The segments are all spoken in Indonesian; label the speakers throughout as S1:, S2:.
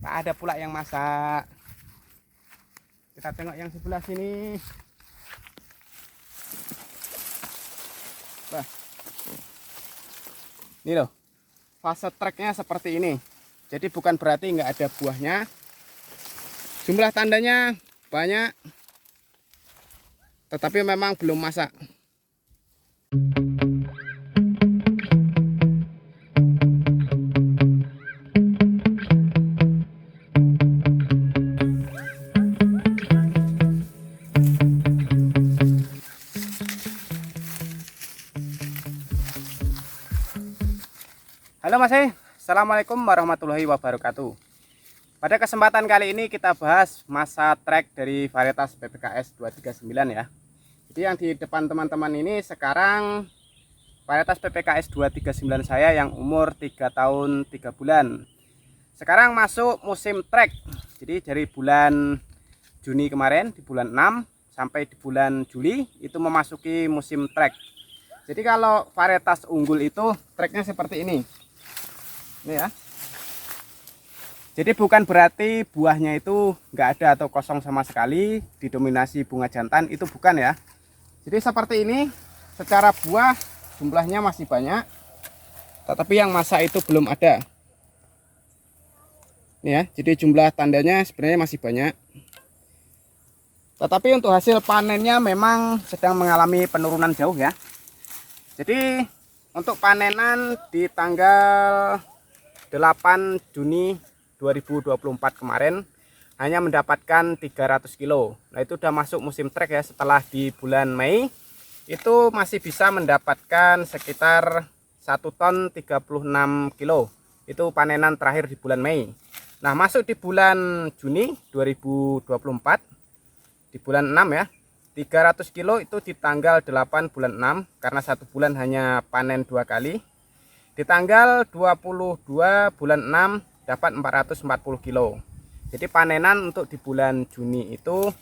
S1: Tak ada pula yang masak. Kita tengok yang sebelah sini. Wah. Ini loh. Fase treknya seperti ini. Jadi bukan berarti nggak ada buahnya. Jumlah tandanya banyak. Tetapi memang belum masak. Halo Mas, Assalamualaikum warahmatullahi wabarakatuh. Pada kesempatan kali ini kita bahas masa trek dari varietas PPKS 239 ya. Jadi yang di depan teman-teman ini sekarang varietas PPKS 239 saya yang umur 3 tahun 3 bulan. Sekarang masuk musim trek. Jadi dari bulan Juni kemarin di bulan 6 sampai di bulan Juli itu memasuki musim trek. Jadi kalau varietas unggul itu treknya seperti ini. Ini ya. Jadi bukan berarti buahnya itu nggak ada atau kosong sama sekali, didominasi bunga jantan, itu bukan ya. Jadi seperti ini, secara buah jumlahnya masih banyak, tetapi yang masak itu belum ada. Ini ya, jadi jumlah tandanya sebenarnya masih banyak. Tetapi untuk hasil panennya memang sedang mengalami penurunan jauh ya. Jadi untuk panenan di tanggal 8 Juni 2024 kemarin hanya mendapatkan 300 kilo. Nah itu udah masuk musim trek ya. Setelah di bulan Mei itu masih bisa mendapatkan sekitar 1 ton 36 kilo. Itu panenan terakhir di bulan Mei. Nah masuk di bulan Juni 2024 di bulan 6 ya, 300 kilo itu di tanggal 8 bulan 6 karena 1 bulan hanya panen 2 kali. Di tanggal 22 bulan 6 dapat 440 kilo. Jadi panenan untuk di bulan Juni itu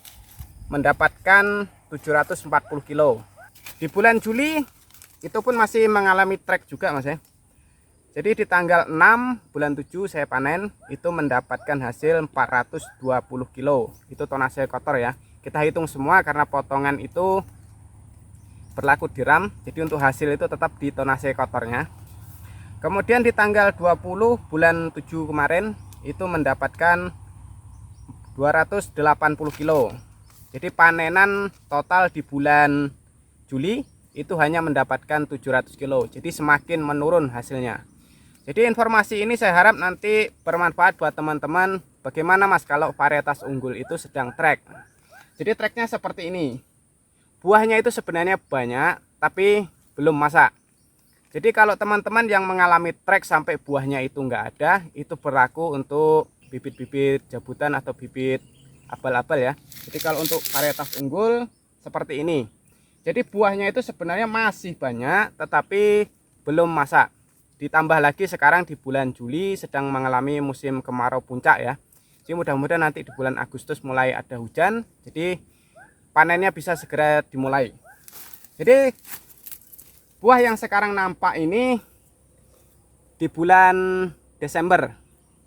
S1: mendapatkan 740 kilo. Di bulan Juli itu pun masih mengalami trek juga Mas ya. Jadi di tanggal 6 bulan 7 saya panen itu mendapatkan hasil 420 kilo. Itu tonase kotor ya. Kita hitung semua karena potongan itu berlaku di ram. Jadi untuk hasil itu tetap di tonase kotornya. Kemudian di tanggal 20 bulan 7 kemarin itu mendapatkan 280 kilo. Jadi panenan total di bulan Juli itu hanya mendapatkan 700 kilo. Jadi semakin menurun hasilnya. Jadi informasi ini saya harap nanti bermanfaat buat teman-teman. Bagaimana Mas kalau varietas unggul itu sedang trek. Jadi treknya seperti ini. Buahnya itu sebenarnya banyak tapi belum masak. Jadi kalau teman-teman yang mengalami trek sampai buahnya itu enggak ada, itu berlaku untuk bibit-bibit jabutan atau bibit abal-abal ya. Jadi kalau untuk varietas unggul seperti ini. Jadi buahnya itu sebenarnya masih banyak tetapi belum masak. Ditambah lagi sekarang di bulan Juli sedang mengalami musim kemarau puncak ya. Jadi mudah-mudahan nanti di bulan Agustus mulai ada hujan. Jadi panennya bisa segera dimulai. Jadi buah yang sekarang nampak ini di bulan Desember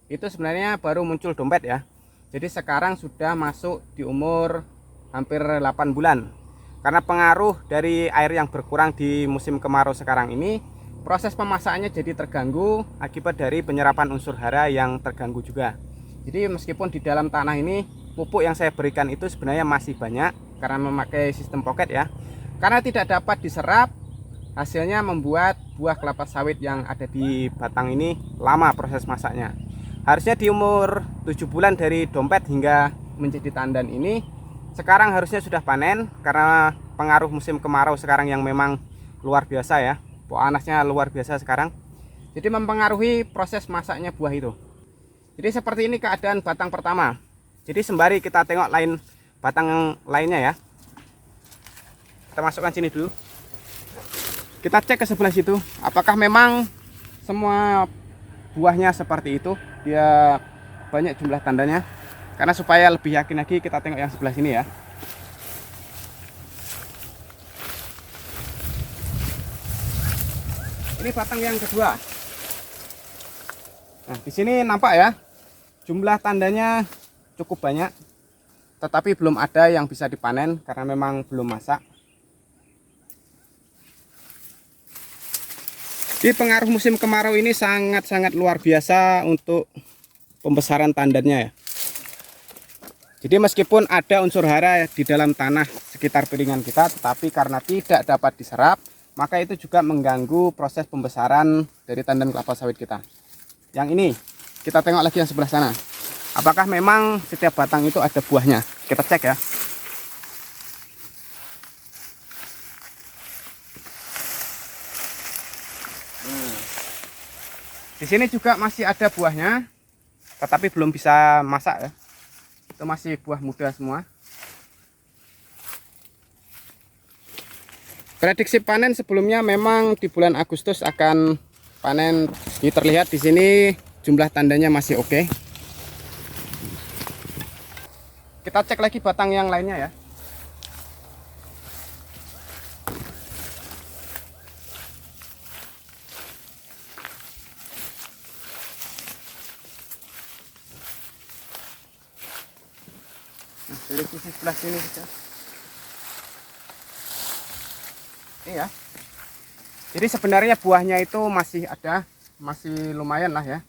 S1: itu sebenarnya baru muncul dompet ya. Jadi sekarang sudah masuk di umur hampir 8 bulan. Karena pengaruh dari air yang berkurang di musim kemarau sekarang ini, proses pemasakannya jadi terganggu akibat dari penyerapan unsur hara yang terganggu juga. Jadi meskipun di dalam tanah ini pupuk yang saya berikan itu sebenarnya masih banyak karena memakai sistem pocket ya. Karena tidak dapat diserap, hasilnya membuat buah kelapa sawit yang ada di batang ini lama proses masaknya. Harusnya di umur 7 bulan dari dompet hingga menjadi tandan ini sekarang harusnya sudah panen karena pengaruh musim kemarau sekarang yang memang luar biasa ya. Panasnya luar biasa sekarang. Jadi mempengaruhi proses masaknya buah itu. Jadi seperti ini keadaan batang pertama. Jadi sembari kita tengok lain batang lainnya ya. Kita masukkan sini dulu. Kita cek ke sebelah situ, apakah memang semua buahnya seperti itu, dia banyak jumlah tandanya. Karena supaya lebih yakin lagi kita tengok yang sebelah sini ya. Ini batang yang kedua. Nah, di sini nampak ya, jumlah tandanya cukup banyak, tetapi belum ada yang bisa dipanen karena memang belum masak. Di pengaruh musim kemarau ini sangat-sangat luar biasa untuk pembesaran tandannya ya. Jadi meskipun ada unsur hara di dalam tanah sekitar piringan kita, tetapi karena tidak dapat diserap, maka itu juga mengganggu proses pembesaran dari tandan kelapa sawit kita. Yang ini, kita tengok lagi yang sebelah sana. Apakah memang setiap batang itu ada buahnya? Kita cek ya. Di sini juga masih ada buahnya, tetapi belum bisa masak ya. Itu masih buah muda semua. Prediksi panen sebelumnya memang di bulan Agustus akan panen. Ini terlihat di sini jumlah tandanya masih oke. Kita cek lagi batang yang lainnya ya. Nah, dari sisi sebelah sini saja. Iya. Jadi sebenarnya buahnya itu masih ada, masih lumayan lah ya.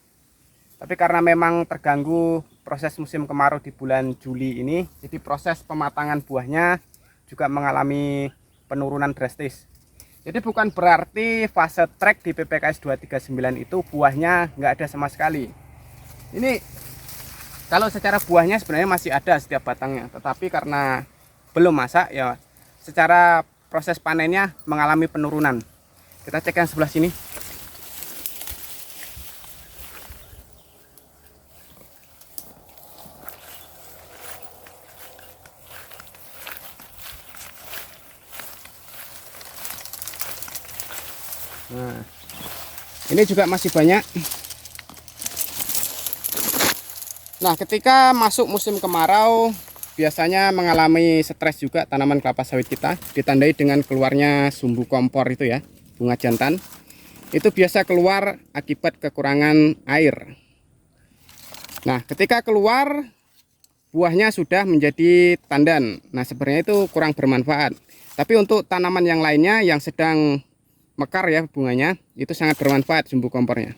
S1: Tapi karena memang terganggu proses musim kemarau di bulan Juli ini, jadi proses pematangan buahnya juga mengalami penurunan drastis. Jadi bukan berarti fase trek di PPKS 239 itu buahnya nggak ada sama sekali. Ini kalau secara buahnya sebenarnya masih ada setiap batangnya, tetapi karena belum masak ya, secara proses panennya mengalami penurunan. Kita cek yang sebelah sini. Nah, ini juga masih banyak. Nah, ketika masuk musim kemarau biasanya mengalami stres juga tanaman kelapa sawit kita, ditandai dengan keluarnya sumbu kompor itu ya, bunga jantan. Itu biasa keluar akibat kekurangan air. Nah, ketika keluar buahnya sudah menjadi tandan. Nah, sebenarnya itu kurang bermanfaat. Tapi untuk tanaman yang lainnya yang sedang mekar ya bunganya, itu sangat bermanfaat sumbu kompornya.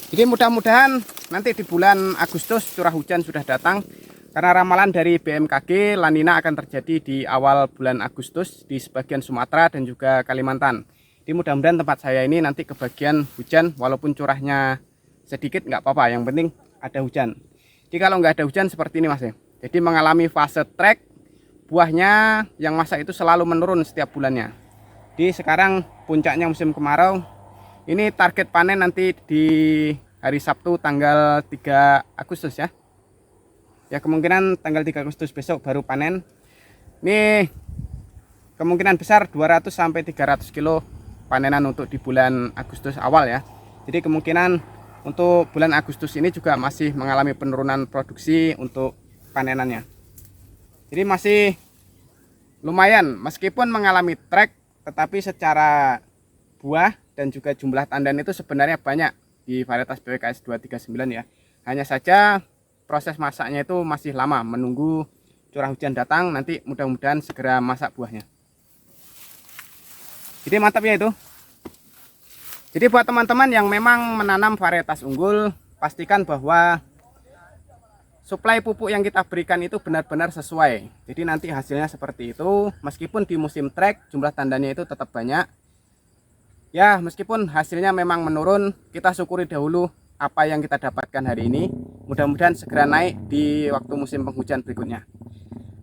S1: Jadi mudah-mudahan nanti di bulan Agustus curah hujan sudah datang, karena ramalan dari BMKG La Nina akan terjadi di awal bulan Agustus di sebagian Sumatera dan juga Kalimantan. Jadi mudah-mudahan tempat saya ini nanti kebagian hujan, walaupun curahnya sedikit nggak apa-apa, yang penting ada hujan. Jadi kalau nggak ada hujan seperti ini mas ya, jadi mengalami fase trek, buahnya yang masak itu selalu menurun setiap bulannya. Jadi sekarang puncaknya musim kemarau. Ini target panen nanti di hari Sabtu tanggal 3 Agustus ya. Ya kemungkinan tanggal 3 Agustus besok baru panen. Ini kemungkinan besar 200 sampai 300 kilo panenan untuk di bulan Agustus awal ya. Jadi kemungkinan untuk bulan Agustus ini juga masih mengalami penurunan produksi untuk panenannya. Jadi masih lumayan meskipun mengalami trek, tetapi secara buah dan juga jumlah tandan itu sebenarnya banyak di varietas PPKS 239 ya. Hanya saja proses masaknya itu masih lama, menunggu curah hujan datang, nanti mudah-mudahan segera masak buahnya. Jadi mantap ya itu. Jadi buat teman-teman yang memang menanam varietas unggul, pastikan bahwa suplai pupuk yang kita berikan itu benar-benar sesuai. Jadi nanti hasilnya seperti itu. Meskipun di musim trek jumlah tandannya itu tetap banyak. Ya meskipun hasilnya memang menurun, kita syukuri dahulu apa yang kita dapatkan hari ini. Mudah-mudahan segera naik di waktu musim penghujan berikutnya.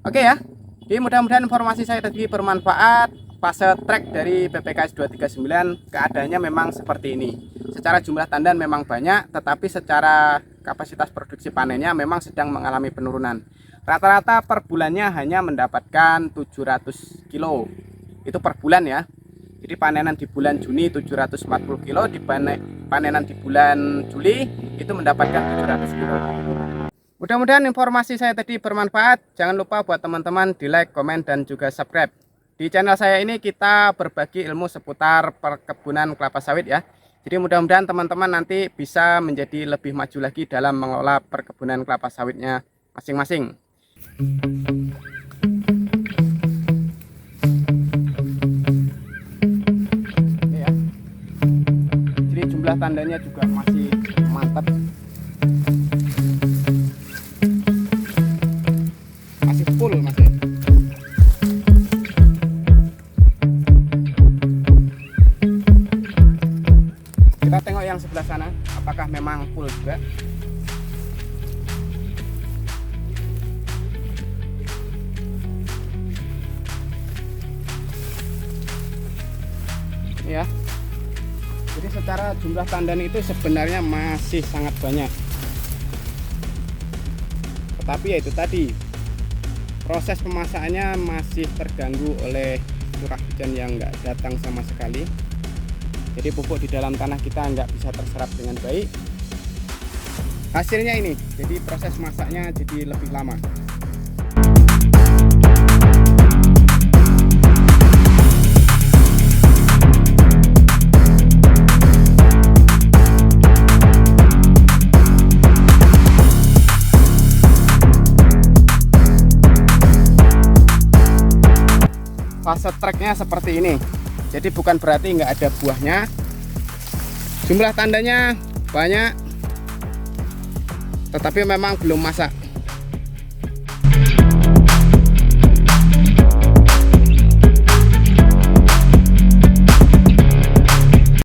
S1: Oke ya. Jadi mudah-mudahan informasi saya tadi bermanfaat. Fase trek dari PPKS 239 keadaannya memang seperti ini. Secara jumlah tandan memang banyak, tetapi secara kapasitas produksi panennya memang sedang mengalami penurunan. Rata-rata per bulannya hanya mendapatkan 700 kilo. Itu per bulan ya. Jadi panenan di bulan Juni 740 kilo, di panenan di bulan Juli itu mendapatkan 700 kilo. Mudah-mudahan informasi saya tadi bermanfaat. Jangan lupa buat teman-teman di like, komen, dan juga subscribe. Di channel saya ini kita berbagi ilmu seputar perkebunan kelapa sawit ya. Jadi mudah-mudahan teman-teman nanti bisa menjadi lebih maju lagi dalam mengelola perkebunan kelapa sawitnya masing-masing. Ya. Jadi jumlah tandanya juga masih mantap. Masih full masih. Kita tengok yang sebelah sana, apakah memang full juga. Ya. Jadi secara jumlah tandan itu sebenarnya masih sangat banyak. Tetapi ya itu tadi, proses pemasakannya masih terganggu oleh curah hujan yang nggak datang sama sekali. Jadi pupuk di dalam tanah kita nggak bisa terserap dengan baik. Hasilnya ini, jadi proses masaknya jadi lebih lama. Fase treknya seperti ini. Jadi bukan berarti nggak ada buahnya. Jumlah tandanya banyak, tetapi memang belum masak.